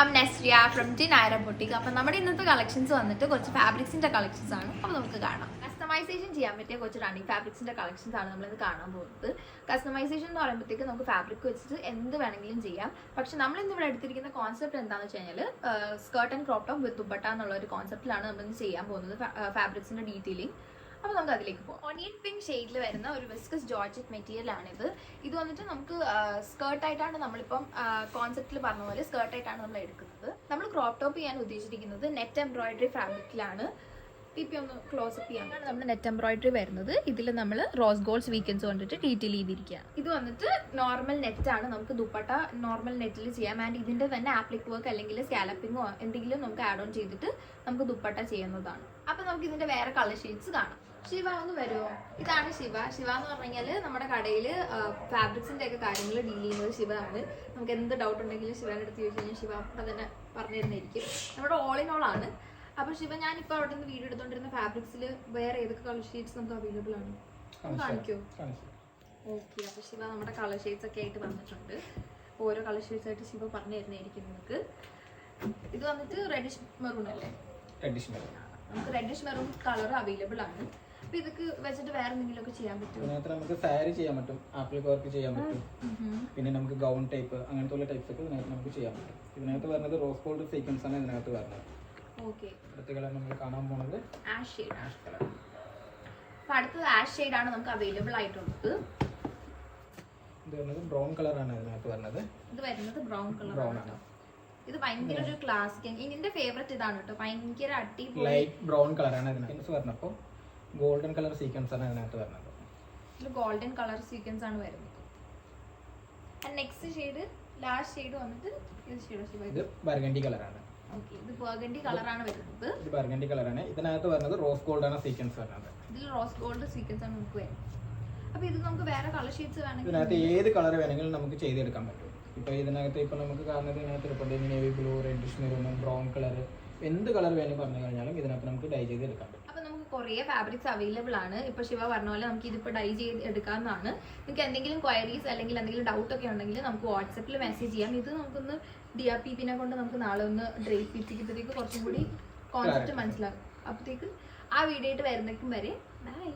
I'm Nesria from Naira Boutique. അപ്പോൾ നമ്മുടെ ഇന്നത്തെ കളക്ഷൻസ് വന്നിട്ട് കുറച്ച് ഫാബ്രിക്സിന്റെ കളക്ഷൻസ് ആണ്. അപ്പോൾ നമുക്ക് കാണാം. കസ്റ്റമൈസേഷൻ ചെയ്യാൻ പറ്റിയ കുറച്ച് റണ്ണിങ് ഫാബ്രിക്സിന്റെ കളക്ഷൻസ് ആണ് നമ്മളിത് കാണാൻ പോകുന്നത്. കസ്റ്റമൈസേഷൻ എന്ന് പറയുമ്പോഴത്തേക്ക് നമുക്ക് ഫാബ്രിക് വെച്ചിട്ട് എന്ത് വേണമെങ്കിലും ചെയ്യാം. പക്ഷെ നമ്മൾ ഇന്ന് ഇവിടെ എടുത്തിരിക്കുന്ന കോൺസെപ്റ്റ് എന്താണെന്ന് വെച്ച് കഴിഞ്ഞാൽ സ്കേർട്ട് ആൻഡ് ക്രോപ്പ് ടോപ്പ് വിത്ത് ദുപ്പട്ട എന്നുള്ള ഒരു കോൺസെപ്റ്റിലാണ് നമ്മൾ ചെയ്യാൻ പോകുന്നത്. ഫാബ്രിക്സിന്റെ ഡീറ്റെയിലിംഗ്. അപ്പോൾ നമുക്ക് അതിലേക്ക് പോകാം. ഓണിയൻ പിങ്ക് ഷെയ്ഡിൽ വരുന്ന ഒരു വിസ്കസ് ജോർജറ്റ് മെറ്റീരിയൽ ആണിത്. ഇത് വന്നിട്ട് നമുക്ക് സ്കേർട്ടായിട്ടാണ് നമ്മളിപ്പം കോൺസെപ്റ്റിൽ പറഞ്ഞ പോലെ സ്കേർട്ടായിട്ടാണ് നമ്മൾ എടുക്കുന്നത്. നമ്മൾ ക്രോപ്പ് ടോപ്പ് ചെയ്യാൻ ഉദ്ദേശിച്ചിരിക്കുന്നത് നെറ്റ് എംബ്രോയിഡറി ഫാബ്രിക്കിലാണ്. ഇപ്പം ഒന്ന് ക്ലോസപ്പ് ചെയ്യാനാണ് നമ്മൾ നെറ്റ് എംബ്രോയിഡറി വരുന്നത്. ഇതിൽ നമ്മൾ റോസ് ഗോൾഡ് വീക്കൻസ് കൊണ്ടിട്ട് ഡീറ്റെയിൽ ചെയ്തിരിക്കുക. ഇത് വന്നിട്ട് നോർമൽ നെറ്റാണ്. നമുക്ക് ദുപ്പട്ട നോർമൽ നെറ്റിൽ ചെയ്യാം. ആൻഡ് ഇതിന്റെ തന്നെ ആപ്ലിക് വർക്ക് അല്ലെങ്കിൽ സ്കാലപ്പിങ്ങോ എന്തെങ്കിലും നമുക്ക് ആഡ് ഓൺ ചെയ്തിട്ട് നമുക്ക് ദുപ്പട്ട ചെയ്യുന്നതാണ്. അപ്പൊ നമുക്ക് ഇതിന്റെ വേറെ കളർ ഷെയ്ഡ്സ് കാണാം. ശിവ ഒന്ന് വരുമോ? ഇതാണ് ശിവ. ശിവ എന്ന് പറഞ്ഞു കഴിഞ്ഞാൽ നമ്മുടെ കടയിൽ ഫാബ്രിക്സിന്റെ ഒക്കെ കാര്യങ്ങൾ ഡീൽ ചെയ്യുന്നത് ശിവ ആണ്. നമുക്ക് എന്ത് ഡൗട്ട് ഉണ്ടെങ്കിലും ശിവയുടെ അടുത്ത് ചോദിച്ചു കഴിഞ്ഞാൽ ശിവ അപ്പം തന്നെ പറഞ്ഞു തരുന്നതായിരിക്കും. നമ്മുടെ ഓൾ ഇൻ ഓൾ ആണ്. അപ്പൊ ശിവ, ഞാനിപ്പോൾ അവിടെ നിന്ന് വീഡിയോ എടുത്തോണ്ടിരുന്ന ഫാബ്രിക്സിൽ വേറെ ഏതൊക്കെ കളർ ഷെയ്ഡ്സ് നമുക്ക് അവൈലബിൾ ആണ്? കാണിക്കോ? ഓക്കെ. അപ്പൊ ശിവ നമ്മുടെ കളർ ഷെയ്ഡ്സ് ഒക്കെ ആയിട്ട് വന്നിട്ടുണ്ട്. ഓരോ കളർ ഷെയ്ഡ്സ് ആയിട്ട് ശിവ പറഞ്ഞു തരുന്നതായിരിക്കും നിങ്ങൾക്ക്. ഇത് വന്നിട്ട് റെഡിഷ് മെറൂൺ അല്ലേ? നമുക്ക് റെഡിഷ് മെറൂൺ കളർ അവൈലബിൾ ആണ്. അപ്പൊ ഇതൊക്കെ വെച്ചിട്ട് വേറെ എന്തെങ്കിലും ഒക്കെ ചെയ്യാൻ പറ്റും? ഇതിനകത്ത് നമുക്ക് സാരി ചെയ്യാൻ പറ്റും, ആപ്ലിക് വർക്ക് ചെയ്യാൻ പറ്റും, പിന്നെ നമുക്ക് ഗൗൺ ടൈപ്പ് അങ്ങനത്തെ ഉള്ള ടൈപ്സ് ഒക്കെ ഇതിനകത്ത് നമുക്ക് ചെയ്യാൻ പറ്റും. ഇതിനകത്ത് വരുന്നത് റോസ് ഗോൾഡ് സീക്വൻസ് ആണ് ഇതിനകത്ത് വരുന്നത്. അടുത്ത കളർ നമ്മൾ കാണാൻ പോകുന്നത് ആഷ് ഷെയ്ഡ്. Ash colour. അപ്പൊ അടുത്തത് ആഷ് ഷെയ്ഡ് ആണ് നമുക്ക് അവൈലബിൾ ആയിട്ടുള്ളത്. ഇത് വരുന്നത് ബ്രൗൺ കളർ ആണ് ഇതിനകത്ത് വരുന്നത്. ഇത് വരുന്നത് ബ്രൗൺ കളർ ആണ്. ഇത് ഭയങ്കര ഒരു ക്ലാസിക്, ഇതിന്റെ ഫേവറേറ്റ് ഇതാണ് കേട്ടോ. ഭയങ്കര അടിപൊളി ലൈറ്റ് ബ്രൗൺ കളർ ആണ് ഇതിനകത്ത് വരുന്നപ്പോൾ ഗോൾഡൻ കളർ സീക്വൻസ് ആണ് ഇതിനകത്ത് വരുന്നത്. ഇതിൽ ഗോൾഡൻ കളർ സീക്വൻസ് ആണ് വരുന്നത്. നെക്സ്റ്റ് ഷെയ്ഡ് ലാസ്റ്റ് ഷെയ്ഡ് വന്നിട്ട് ഇത് ബർഗണ്ടി കളർ ആണ്. ഓക്കേ, ഇത് ബർഗണ്ടി കളർ ആണ് വരുന്നത്. ഇത് ബർഗണ്ടി കളർ ആണ്. ഇതിനകത്ത് വരുന്നത് റോസ് ഗോൾഡ് ആണ് സീക്വൻസ് വരുന്നത്. ഇതിൽ റോസ് ഗോൾഡ് സീക്വൻസ് ആണ് നമുക്ക് വരുന്നത്. അപ്പൊ ഇത് നമുക്ക് വേറെ കളർ ഷെയ്ഡ്സ് വേണമെങ്കിൽ ഇതിനകത്ത് ഏത് കളർ വേണമെങ്കിലും നമുക്ക് ചെയ്തെടുക്കാൻ പറ്റും. ഇപ്പൊ ഇതിനകത്ത് ഇപ്പൊ നമുക്ക് കാണുന്നത് ഇതിനകത്ത് navy blue, reddish maroon, brown colour, എന്ത് കളർ വേണമെങ്കിൽ പറഞ്ഞു കഴിഞ്ഞാലും ഇതിനകത്ത് നമുക്ക് ഡൈ ചെയ്ത് എടുക്കാൻ പറ്റും. അപ്പൊ നമുക്ക് കുറേ ഫാബ്രിക്സ് അവൈലബിൾ ആണ്. ഇപ്പൊ ശിവ പറഞ്ഞ പോലെ നമുക്ക് ഇതിപ്പോ ഡൈ ചെയ്ത് എടുക്കാവുന്നതാണ്. നിങ്ങൾക്ക് എന്തെങ്കിലും ക്വയറീസ് അല്ലെങ്കിൽ എന്തെങ്കിലും ഡൗട്ട് ഒക്കെ ഉണ്ടെങ്കിൽ നമുക്ക് വാട്സാപ്പിൽ മെസ്സേജ് ചെയ്യാം. ഇത് നമുക്കൊന്ന് DRPനെ കൊണ്ട് നമുക്ക് നാളെ ഒന്ന് ഡ്രേപ്പ് ചെയ്യിപ്പിക്കുമ്പോഴത്തേക്ക് കുറച്ചും കൂടി കോൺസെപ്റ്റ് മനസ്സിലാകും. അപ്പോഴത്തേക്ക് ആ വീഡിയോ ആയിട്ട് വരുന്നേക്കും വരെ ബൈ.